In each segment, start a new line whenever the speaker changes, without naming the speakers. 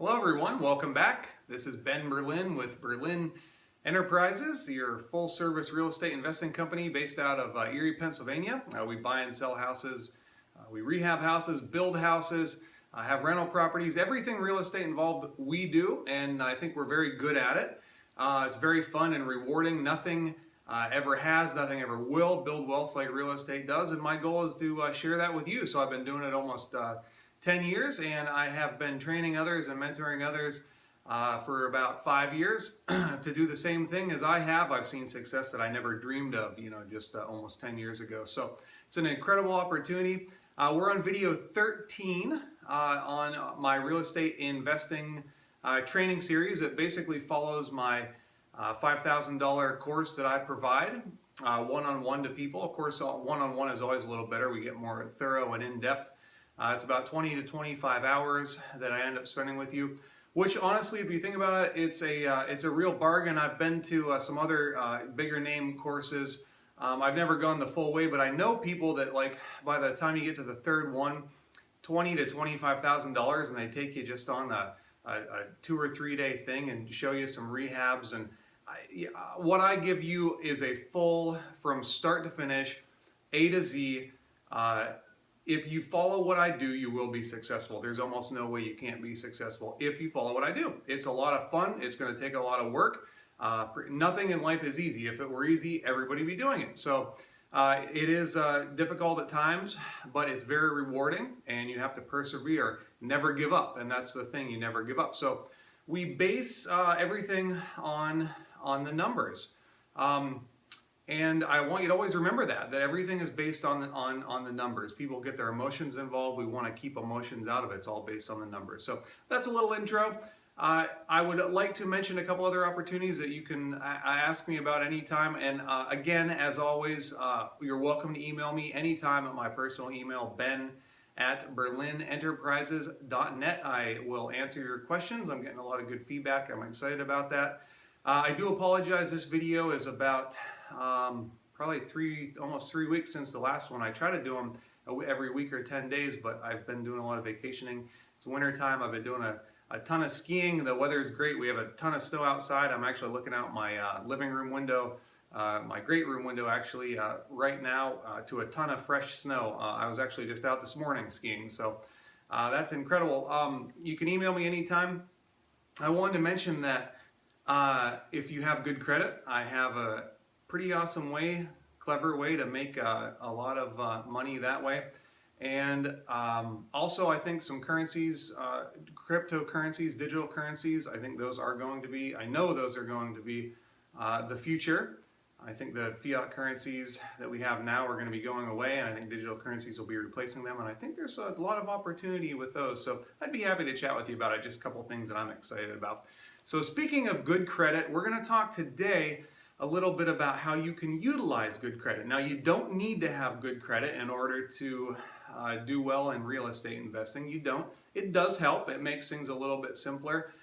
Hello everyone, welcome back. This is Ben Berlin with Berlin Enterprises, your full service real estate investing company based out of Erie, Pennsylvania. We buy and sell houses, we rehab houses, build houses, have rental properties, everything real estate involved we do, and I think we're very good at it. It's very fun and rewarding. Nothing ever has, nothing ever will build wealth like real estate does, and my goal is to share that with you. So I've been doing it almost 10 years, and I have been training others and mentoring others for about 5 years to do the same thing as I have. I've seen success that I never dreamed of, just almost 10 years ago. So it's an incredible opportunity. We're on video 13 on my real estate investing training series. It basically follows my $5,000 course that I provide one-on-one to people. Of course, one-on-one is always a little better. We get more thorough and in-depth. It's about 20 to 25 hours that I end up spending with you, which honestly, if you think about it, it's a real bargain. I've been to some other bigger name courses. I've never gone the full way, but I know people that, like, by the time you get to the third one, $20,000 to $25,000, and they take you just on a 2 or 3 day thing and show you some rehabs. And what I give you is a full, from start to finish, A to Z. If you follow what I do, you will be successful. There's almost no way you can't be successful if you follow what I do. It's a lot of fun. It's going to take a lot of work. Nothing in life is easy. If it were easy, everybody would be doing it. So it is difficult at times, but it's very rewarding, and you have to persevere. Never give up, and that's the thing. You never give up. So we base everything on the numbers. And I want you to always remember that everything is based on the numbers. People get their emotions involved. We want to keep emotions out of it. It's all based on the numbers. So that's a little intro. I would like to mention a couple other opportunities that you can ask me about anytime. And again, as always, you're welcome to email me anytime at my personal email, ben@berlinenterprises.net. I will answer your questions. I'm getting a lot of good feedback. I'm excited about that. I do apologize. This video is about probably almost 3 weeks since the last one. I try to do them every week or 10 days, but I've been doing a lot of vacationing. It's winter time. I've been doing a ton of skiing. The weather is great. We have a ton of snow outside. I'm actually looking out my living room window, my great room window actually, right now to a ton of fresh snow. I was actually just out this morning skiing, so that's incredible. You can email me anytime. I wanted to mention that if you have good credit, I have a pretty awesome way, clever way to make a lot of money that way. And also, I think some currencies, cryptocurrencies, digital currencies, I think those are going to be, I know those are going to be the future. I think the fiat currencies that we have now are going to be going away, and I think digital currencies will be replacing them, and I think there's a lot of opportunity with those. So I'd be happy to chat with you about it, just a couple things that I'm excited about. So speaking of good credit, we're going to talk today a little bit about how you can utilize good credit. Now, you don't need to have good credit in order to do well in real estate investing. You don't. It does help. It makes things a little bit simpler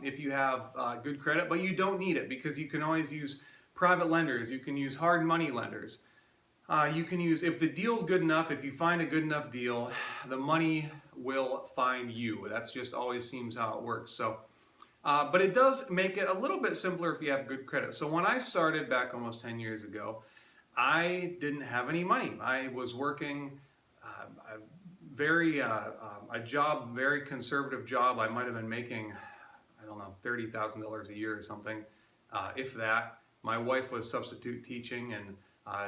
if you have good credit, but you don't need it, because you can always use private lenders. You can use hard money lenders. You can use, if the deal's good enough, if you find a good enough deal, the money will find you. That's just always seems how it works. So. But it does make it a little bit simpler if you have good credit. So when I started back almost 10 years ago, I didn't have any money. I was working a very conservative job. I might have been making, I don't know, $30,000 a year or something, if that. My wife was substitute teaching and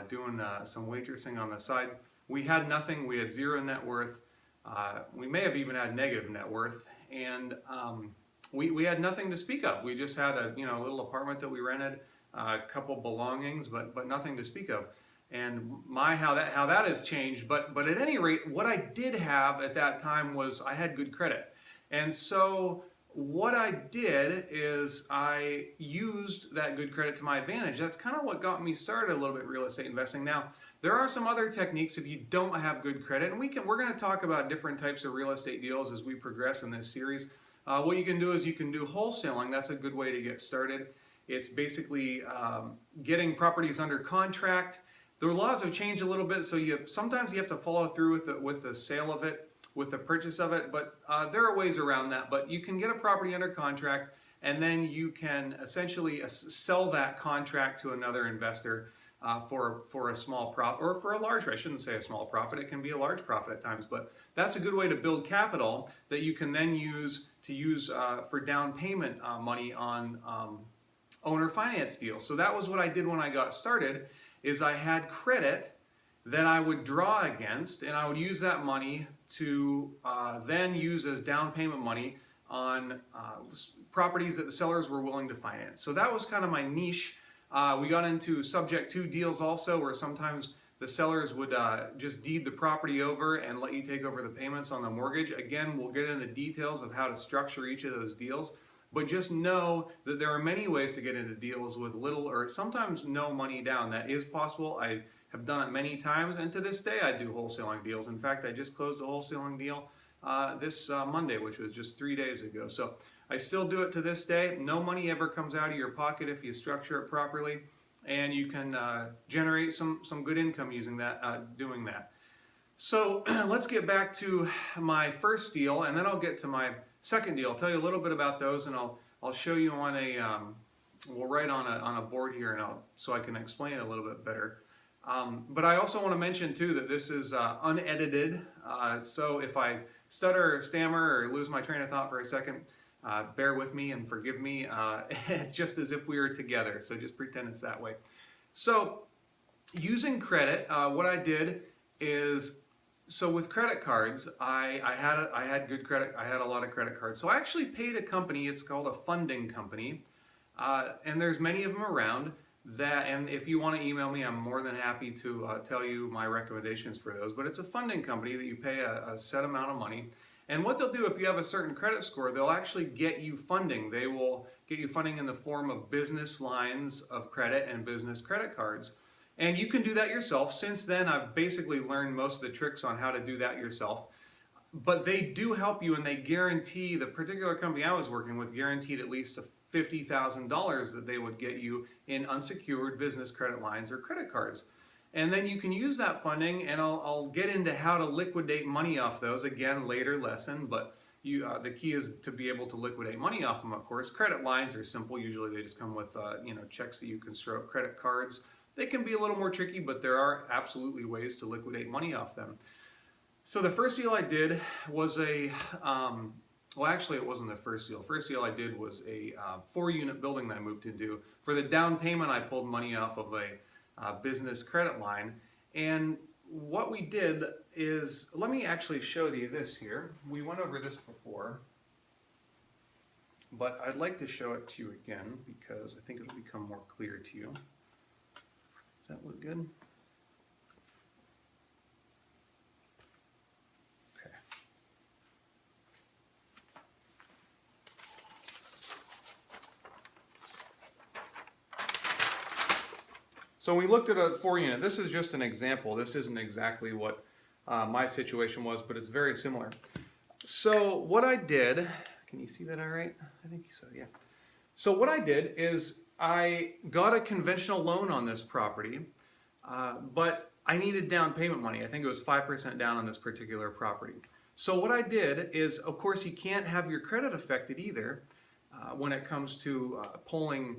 doing some waitressing on the side. We had nothing. We had zero net worth. We may have even had negative net worth. And we had nothing to speak of. We just had a little apartment that we rented, a couple belongings, but nothing to speak of. And how that has changed. But at any rate, what I did have at that time was I had good credit. And so what I did is I used that good credit to my advantage. That's kind of what got me started a little bit in real estate investing. Now, there are some other techniques if you don't have good credit, and we're going to talk about different types of real estate deals as we progress in this series. What you can do is you can do wholesaling. That's a good way to get started. It's basically getting properties under contract. The laws have changed a little bit, so sometimes you have to follow through with the sale of it. with the purchase of it, but there are ways around that. But you can get a property under contract, and then you can essentially sell that contract to another investor for a small profit, or for a large, I shouldn't say a small profit, it can be a large profit at times, but that's a good way to build capital that you can then use for down payment money on owner finance deals. So that was what I did when I got started, is I had credit that I would draw against, and I would use that money to then use as down payment money on properties that the sellers were willing to finance. So that was kind of my niche. We got into subject to deals also, where sometimes the sellers would just deed the property over and let you take over the payments on the mortgage. Again, we'll get into the details of how to structure each of those deals, but just know that there are many ways to get into deals with little or sometimes no money down. That is possible. I have done it many times, and to this day I do wholesaling deals. In fact, I just closed a wholesaling deal this Monday, which was just 3 days ago. So I still do it to this day. No money ever comes out of your pocket if you structure it properly, and you can generate some good income using that, doing that. So let's get back to my first deal, and then I'll get to my second deal. I'll tell you a little bit about those, and I'll show you on we'll write on a board here, and so I can explain it a little bit better. But I also want to mention too that this is unedited, so if I stutter or stammer or lose my train of thought for a second, bear with me and forgive me. It's just as if we were together, so just pretend it's that way. So using credit, what I did is, so with credit cards, I had good credit. I had a lot of credit cards. So I actually paid a company. It's called a funding company, and there's many of them around. And if you want to email me, I'm more than happy to tell you my recommendations for those. But it's a funding company that you pay a set amount of money. And what they'll do, if you have a certain credit score, they'll actually get you funding. They will get you funding in the form of business lines of credit and business credit cards. And you can do that yourself. Since then, I've basically learned most of the tricks on how to do that yourself. But they do help you, and they guarantee, the particular company I was working with guaranteed at least $50,000 that they would get you in unsecured business credit lines or credit cards. And then you can use that funding, and I'll get into how to liquidate money off those, again, later lesson, but the key is to be able to liquidate money off them, of course. Credit lines are simple. Usually they just come with checks that you can stroke. Credit cards, they can be a little more tricky, but there are absolutely ways to liquidate money off them. So the first deal I did was well, actually, it wasn't the first deal. First deal I did was a 4-unit building that I moved into. For the down payment, I pulled money off of a business credit line. And what we did is, let me actually show you this here. We went over this before, but I'd like to show it to you again because I think it'll become more clear to you. Does that look good? So we looked at a 4-unit. This is just an example. This isn't exactly what my situation was, but it's very similar. So what I did, can you see that all right? I think so, yeah. So what I did is I got a conventional loan on this property, but I needed down payment money. I think it was 5% down on this particular property. So what I did is, of course, you can't have your credit affected either when it comes to pulling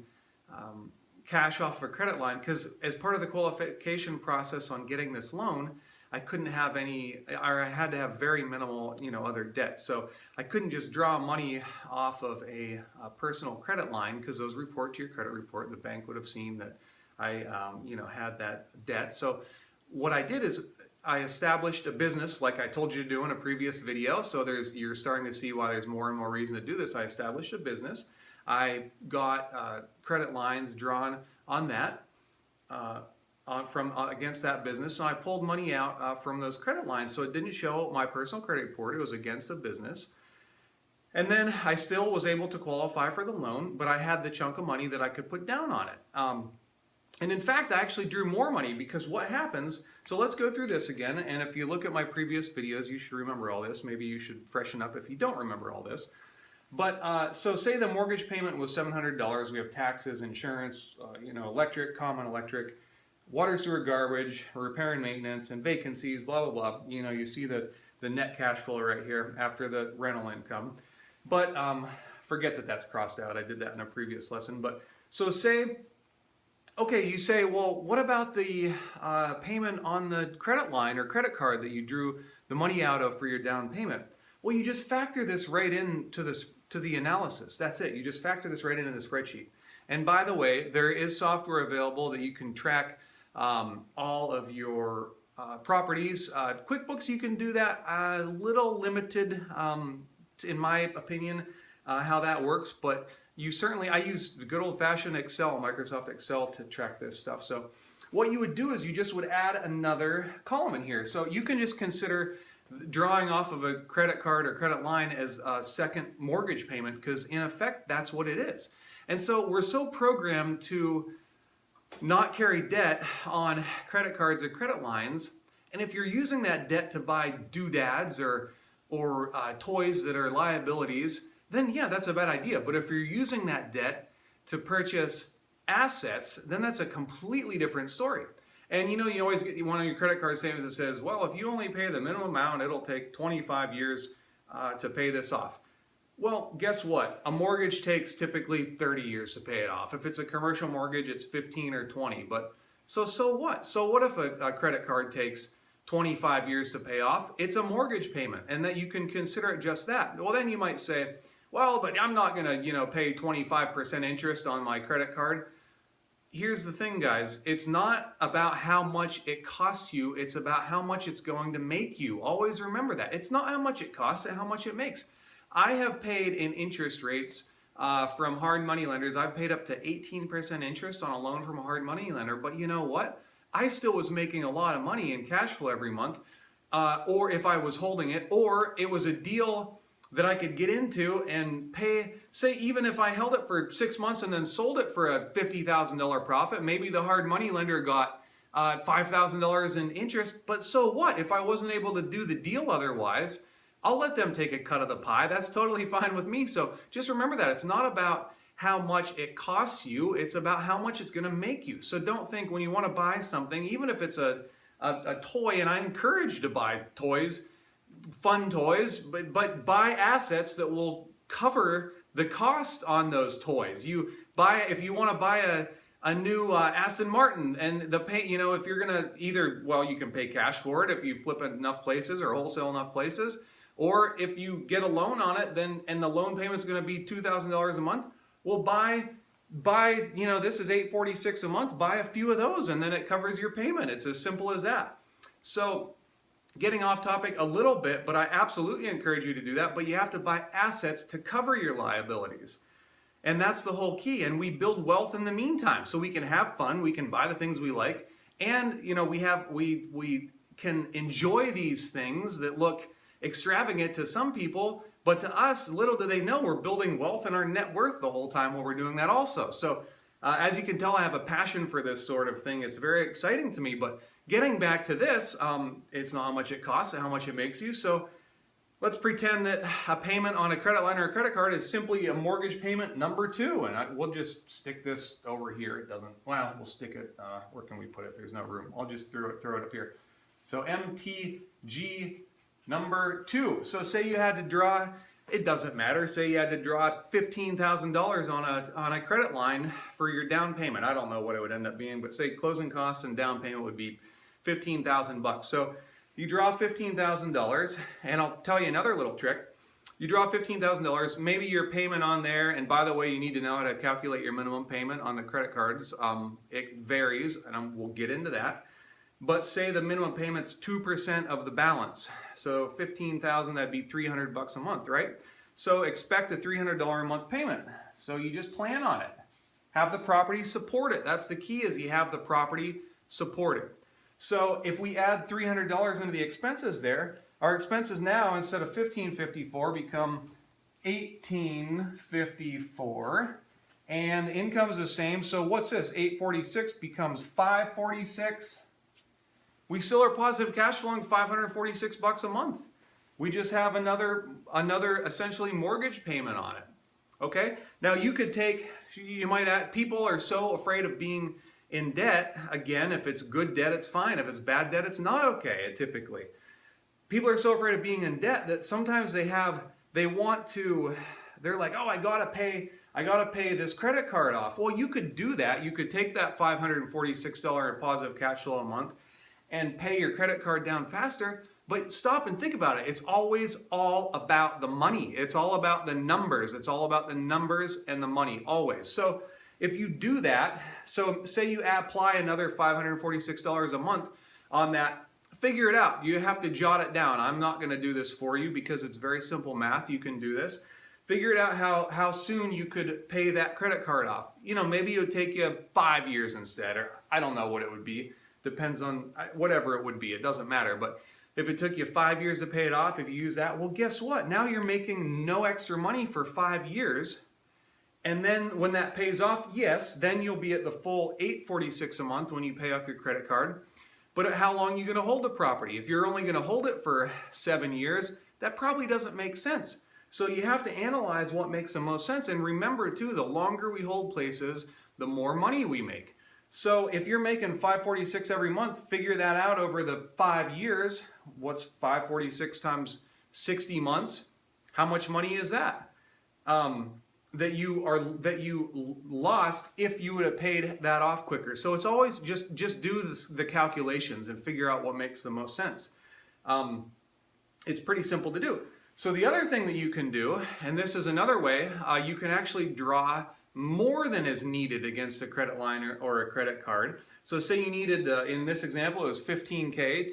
cash off of a credit line, because as part of the qualification process on getting this loan, I couldn't have any, or I had to have very minimal, other debt. So I couldn't just draw money off of a personal credit line, because those report to your credit report. The bank would have seen that I, had that debt. So what I did is I established a business, like I told you to do in a previous video. So you're starting to see why there's more and more reason to do this. I established a business. I got credit lines drawn on that against that business. So I pulled money out from those credit lines. So it didn't show my personal credit report. It was against the business. And then I still was able to qualify for the loan, but I had the chunk of money that I could put down on it. And in fact, I actually drew more money, because what happens, so let's go through this again. And if you look at my previous videos, you should remember all this. Maybe you should freshen up if you don't remember all this. But so say the mortgage payment was $700. We have taxes, insurance, electric, common electric, water, sewer, garbage, repair and maintenance, and vacancies, blah, blah, blah. You see that the net cash flow right here after the rental income. But forget that that's crossed out. I did that in a previous lesson. But so say, okay, you say, well, what about the payment on the credit line or credit card that you drew the money out of for your down payment? Well, you just factor this right into the analysis. That's it. You just factor this right into the spreadsheet. And by the way, there is software available that you can track all of your properties. QuickBooks, you can do that. A little limited, in my opinion, how that works, but you certainly, I use the good old-fashioned Excel, Microsoft Excel, to track this stuff. So what you would do is you just would add another column in here. So you can just consider drawing off of a credit card or credit line as a second mortgage payment, because in effect, that's what it is. And so we're so programmed to not carry debt on credit cards or credit lines. And if you're using that debt to buy doodads or toys that are liabilities, then yeah, that's a bad idea. But if you're using that debt to purchase assets, then that's a completely different story. And you know, you always get one of your credit card statements that says, well, if you only pay the minimum amount, it'll take 25 years to pay this off. Well, guess what? A mortgage takes typically 30 years to pay it off. If it's a commercial mortgage, it's 15 or 20. But so what? So what if a credit card takes 25 years to pay off? It's a mortgage payment, and that you can consider it just that. Well, then you might say, well, but I'm not going to, pay 25% interest on my credit card. Here's the thing, guys. It's not about how much it costs you. It's about how much it's going to make you. Always remember that. It's not how much it costs, it's how much it makes. I have paid in interest rates from hard money lenders. I've paid up to 18% interest on a loan from a hard money lender. But you know what? I still was making a lot of money in cash flow every month. Or if I was holding it, or it was a deal that I could get into and pay, say, even if I held it for 6 months and then sold it for a $50,000 profit, maybe the hard money lender got $5,000 in interest, but so what? If I wasn't able to do the deal otherwise, I'll let them take a cut of the pie. That's totally fine with me. So just remember that. It's not about how much it costs you, it's about how much it's gonna make you. So don't think when you wanna buy something, even if it's a toy, and I encourage you to buy toys, fun toys, but buy assets that will cover the cost on those toys. You buy, if you want to buy a new Aston Martin, and the pay, if you're gonna either, well, you can pay cash for it if you flip it enough places or wholesale enough places, or if you get a loan on it, then and the loan payment's going to be $2,000 a month. Well, buy, this is $846 a month. Buy a few of those, and then it covers your payment. It's as simple as that. So, getting off topic a little bit, but I absolutely encourage you to do that, but you have to buy assets to cover your liabilities. And that's the whole key. And we build wealth in the meantime, so we can have fun, we can buy the things we like, and we can enjoy these things that look extravagant to some people, but to us, little do they know we're building wealth in our net worth the whole time while we're doing that also. So as you can tell, I have a passion for this sort of thing. It's very exciting to me, but getting back to this, it's not how much it costs and how much it makes you. So let's pretend that a payment on a credit line or a credit card is simply a mortgage payment number 2. And we'll just stick this over here. It doesn't, well, we'll stick it, where can we put it? There's no room. I'll just throw it up here. So MTG number 2. So say you had to draw, it doesn't matter, say you had to draw $15,000 on a credit line for your down payment. I don't know what it would end up being, but say closing costs and down payment would be $15,000. So you draw $15,000, and I'll tell you another little trick. You draw $15,000, maybe your payment on there, and by the way, you need to know how to calculate your minimum payment on the credit cards. It varies, and we'll get into that. But say the minimum payment's 2% of the balance. So $15,000, that'd be $300 a month, right? So expect a $300 a month payment. So you just plan on it. Have the property support it. That's the key, is you have the property support it. So if we add $300 into the expenses there, our expenses now, instead of $1,554, become $1,854. And the income's the same. So what's this? $846 becomes $546. We still are positive cash flowing $546 a month. We just have another essentially mortgage payment on it. Okay? Now you might add, people are so afraid of being in debt. Again, if it's good debt, it's fine. If it's bad debt, it's not okay, typically. people are so afraid of being in debt that sometimes they're like, oh, I gotta pay this credit card off. Well, you could do that. You could take that $546 in positive cash flow a month and pay your credit card down faster. But stop and think about it. It's always all about the money. It's all about the numbers. It's all about the numbers and the money, always. So if you do that, so say you apply another $546 a month on that, figure it out. You have to jot it down. I'm not going to do this for you because it's very simple math. You can do this. Figure it out how soon you could pay that credit card off. You know, maybe it would take you 5 years instead, or I don't know what it would be. Depends on whatever it would be. It doesn't matter. But if it took you 5 years to pay it off, if you use that, well, guess what? Now you're making no extra money for 5 years. And then when that pays off, yes, then you'll be at the full $846 a month when you pay off your credit card. But how long are you going to hold the property? If you're only going to hold it for 7 years, that probably doesn't make sense. So you have to analyze what makes the most sense. And remember too, the longer we hold places, the more money we make. So if you're making $546 every month, figure that out over the 5 years. What's 546 times 60 months? How much money is that? That you lost if you would have paid that off quicker. So it's always just do the calculations and figure out what makes the most sense. It's pretty simple to do. So the other thing that you can do, and this is another way, you can actually draw more than is needed against a credit line or a credit card. So say you needed, in this example, it was $15K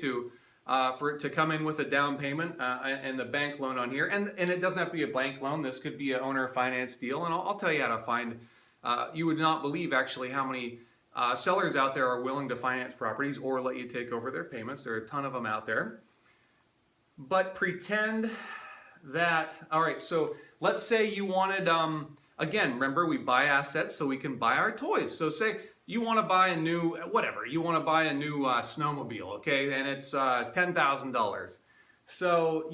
for it to come in with a down payment and the bank loan on here. And it doesn't have to be a bank loan. This could be an owner finance deal. And I'll tell you how to find, you would not believe actually how many sellers out there are willing to finance properties or let you take over their payments. There are a ton of them out there. But pretend that, all right, so let's say you wanted, again, remember we buy assets so we can buy our toys. So say you want to buy a new, whatever, you want to buy a new snowmobile, okay, and it's $10,000. So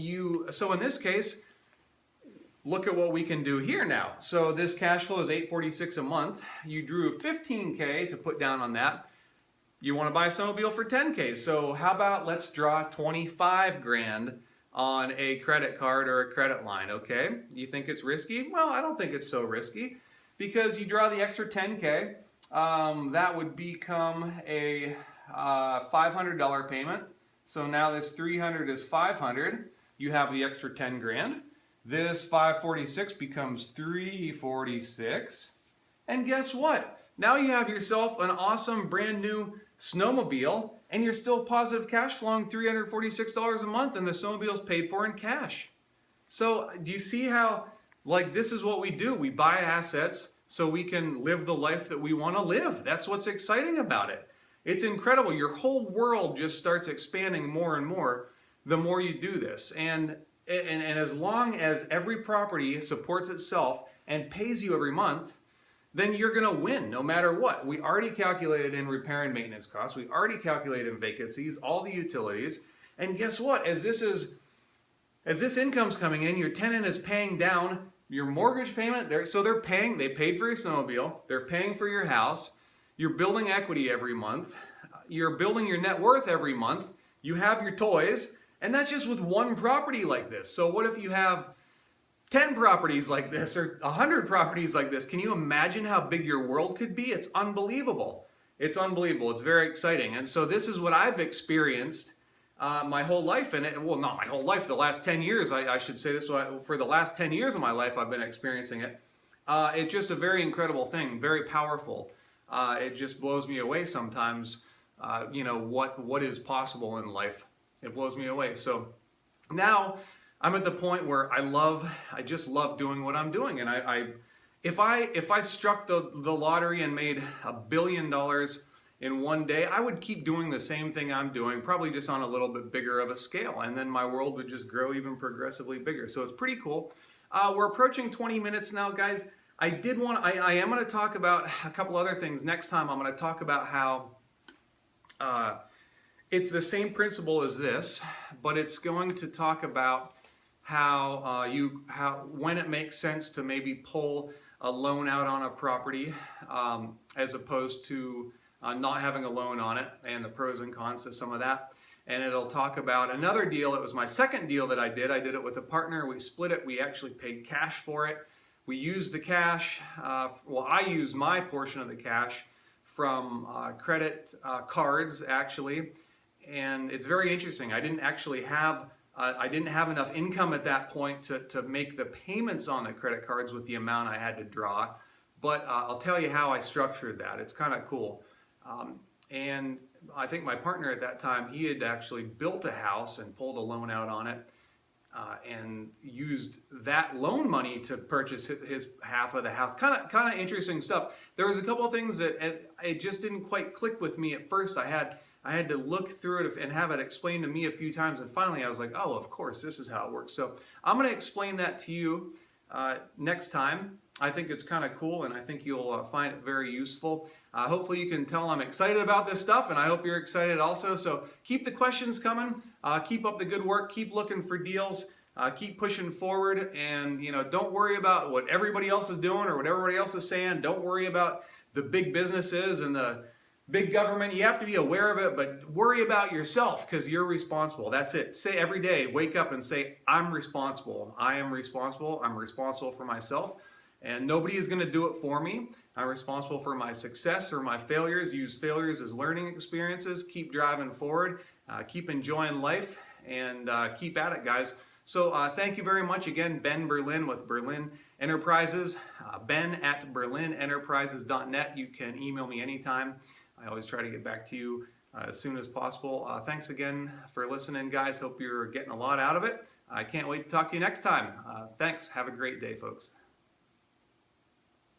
in this case, look at what we can do here now. So this cash flow is $846 a month. You drew $15K to put down on that. You want to buy a snowmobile for $10K. So how about let's draw 25 grand on a credit card or a credit line, okay? You think it's risky? Well, I don't think it's so risky because you draw the extra 10K. That would become a $500 payment. So now this 300 is 500. You have the extra 10 grand. This 546 becomes 346. And guess what? Now you have yourself an awesome brand new snowmobile and you're still positive cash flowing $346 a month and the snowmobile's paid for in cash. So do you see how, like, this is what we do? We buy assets so we can live the life that we want to live. That's what's exciting about it. It's incredible. Your whole world just starts expanding more and more the more you do this. And as long as every property supports itself and pays you every month, then you're going to win no matter what. We already calculated in repair and maintenance costs. We already calculated in vacancies, all the utilities. And guess what? As this income's coming in, your tenant is paying down your mortgage payment. They paid for your snowmobile. They're paying for your house. You're building equity every month. You're building your net worth every month. You have your toys. And that's just with one property like this. So what if you have 10 properties like this or 100 properties like this? Can you imagine how big your world could be? It's unbelievable. It's unbelievable. It's very exciting. And so this is what I've experienced my whole life. Well, not my whole life, the last 10 years, I should say this. For the last 10 years of my life, I've been experiencing it. It's just a very incredible thing, very powerful. It just blows me away sometimes, what is possible in life. It blows me away. So now I'm at the point where I just love doing what I'm doing. And if I struck the lottery and made $1 billion in one day, I would keep doing the same thing I'm doing, probably just on a little bit bigger of a scale. And then my world would just grow even progressively bigger. So it's pretty cool. We're approaching 20 minutes now, guys. I am going to talk about a couple other things. Next time I'm going to talk about how it's the same principle as this, but it's going to talk about how when it makes sense to maybe pull a loan out on a property as opposed to not having a loan on it, and the pros and cons to some of that. and it'll talk about another deal. It was my second deal that I did. I did it with a partner. We split it. We actually paid cash for it. We used the cash. I used my portion of the cash from credit cards, actually. And it's very interesting. I didn't have enough income at that point to make the payments on the credit cards with the amount I had to draw. But I'll tell you how I structured that. It's kind of cool. And I think my partner at that time, he had actually built a house and pulled a loan out on it, and used that loan money to purchase his half of the house. Kind of interesting stuff. There was a couple of things that it just didn't quite click with me at first. I had to look through it and have it explained to me a few times, and finally I was like, oh, of course, this is how it works. So I'm going to explain that to you next time. I think it's kind of cool, and I think you'll find it very useful. Hopefully you can tell I'm excited about this stuff, and I hope you're excited also. So keep the questions coming. Keep up the good work. Keep looking for deals. Keep pushing forward, and don't worry about what everybody else is doing or what everybody else is saying. Don't worry about the big businesses and the big government. You have to be aware of it, but worry about yourself, because you're responsible. That's it. Say every day, wake up and say, I'm responsible. I am responsible. I'm responsible for myself. And nobody is going to do it for me. I'm responsible for my success or my failures. Use failures as learning experiences. Keep driving forward. Keep enjoying life, and keep at it, guys. So thank you very much. Again, Ben Berlin with Berlin Enterprises. ben@berlinenterprises.net. You can email me anytime. I always try to get back to you as soon as possible. Thanks again for listening, guys. Hope you're getting a lot out of it. I can't wait to talk to you next time. Thanks. Have a great day, folks.